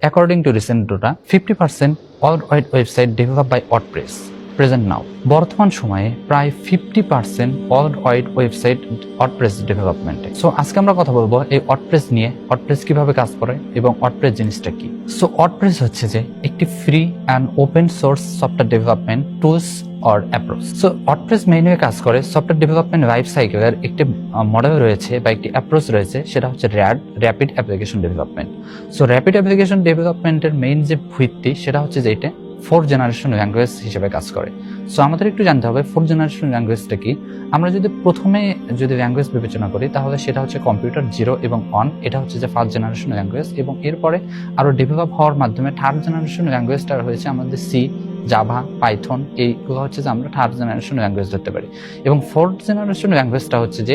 according to recent data, 50% worldwide website developed by WordPress present now. বর্তমান সময়ে প্রায় 50% worldwide website WordPress ডেভেলপমেন্টে। So আজকে আমরা কথা বলবো এই ওয়ার্ডপ্রেস নিয়ে, ওয়ার্ডপ্রেস কিভাবে কাজ করে এবং ওয়ার্ডপ্রেস জিনিসটা কি। সো ওয়ার্ডপ্রেস হচ্ছে যে একটি free and open source software development tools or approach. So WordPress mainly কাজ করে সফটওয়্যার ডেভেলপমেন্ট লাইফ সাইকেলের একটি মডেল রয়েছে বা একটি অ্যাপ্রোচ রয়েছে, সেটা হচ্ছে rapid application development. So rapid application ডেভেলপমেন্টের মেইন যে ভিত্তি সেটা হচ্ছে যে এটা 4th জেনারেশন ল্যাঙ্গুয়েজ হিসেবে কাজ করে। সো আমাদের একটু জানতে হবে 4th জেনারেশন ল্যাঙ্গুয়েজটা কি। আমরা যদি প্রথমে ল্যাঙ্গুয়েজ বিবেচনা করি তাহলে সেটা হচ্ছে কম্পিউটার 0 এবং 1, এটা হচ্ছে যে 1st জেনারেশন ল্যাঙ্গুয়েজ, এবং এরপরে আরও ডেভেলপ হওয়ার মাধ্যমে 3rd জেনারেশন ল্যাঙ্গুয়েজটা হয়েছে আমাদের সি, জাভা, পাইথন, এইগুলো হচ্ছে যে আমরা 3rd জেনারেশন ল্যাঙ্গুয়েজ ধরতে পারি। এবং 4th জেনারেশন ল্যাঙ্গুয়েজটা হচ্ছে যে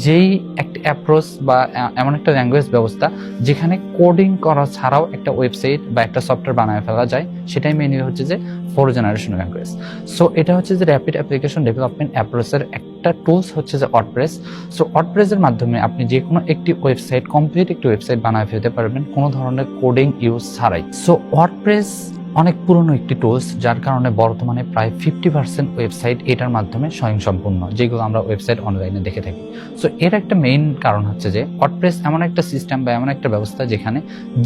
যেই একটা অ্যাপ্রোচ বা এমন একটা ল্যাঙ্গুয়েজ ব্যবস্থা যেখানে কোডিং করা ছাড়াও একটা ওয়েবসাইট বা একটা সফটওয়্যার বানায় ফেলা যায়, সেটাই মেইনলি হচ্ছে যে 4th জেনারেশন ল্যাঙ্গুয়েজ। সো এটা হচ্ছে যে র্যাপিড অ্যাপ্লিকেশন ডেভেলপমেন্ট অ্যাপ্রোচের একটা টুলস হচ্ছে যে ওয়ার্ডপ্রেস। সো ওয়ার্ডপ্রেসের মাধ্যমে আপনি যে কোনো একটি ওয়েবসাইট, কমপ্লিট একটি ওয়েবসাইট বানায় ফেলতে পারবেন কোনো ধরনের কোডিং ইউজ ছাড়াই। সো ওয়ার্ডপ্রেস অনেক পুরনো একটি টুলস, যার কারণে বর্তমানে প্রায় 50% ওয়েবসাইট এটার মাধ্যমে স্বয়ংসম্পূর্ণ, যেগুলো আমরা ওয়েবসাইট অনলাইনে দেখে থাকি। সো এর একটা মেইন কারণ হচ্ছে যে ওয়ার্ডপ্রেস এমন একটা সিস্টেম বা এমন একটা ব্যবস্থা যেখানে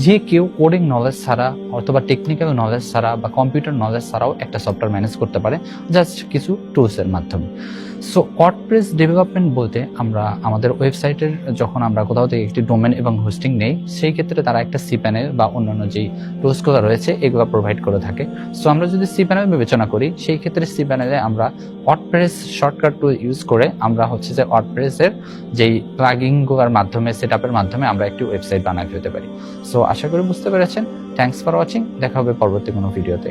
যে কেউ কোডিং নলেজ ছাড়া অথবা টেকনিক্যাল নলেজ ছাড়া বা কম্পিউটার নলেজ ছাড়াও একটা সফটওয়্যার ম্যানেজ করতে পারে জাস্ট কিছু টুলসের মাধ্যমে। সো ওয়ার্ডপ্রেস ডেভেলপমেন্ট বলতে আমরা আমাদের ওয়েবসাইটের যখন আমরা কোথাও থেকে একটি ডোমেন এবং হোস্টিং নেই, সেই ক্ষেত্রে তারা একটা সি প্যানেল বা অন্যান্য যেই টুলসগুলো রয়েছে এগুলো প্রোভাইড করে থাকে। সো আমরা যদি সি প্যানেল বিবেচনা করি, সেই ক্ষেত্রে সি প্যানেলে আমরা ওয়ার্ডপ্রেস শর্টকাট টুল ইউজ করে আমরা হচ্ছে যে ওয়ার্ডপ্রেসের যেই প্লাগইনগুলোর মাধ্যমে, সেটআপের মাধ্যমে আমরা একটি ওয়েবসাইট বানাতে ফেলতে পারি। সো আশা করি বুঝতে পেরেছেন। Thanks for watching. দেখা হবে পরবর্তী কোনো ভিডিওতে।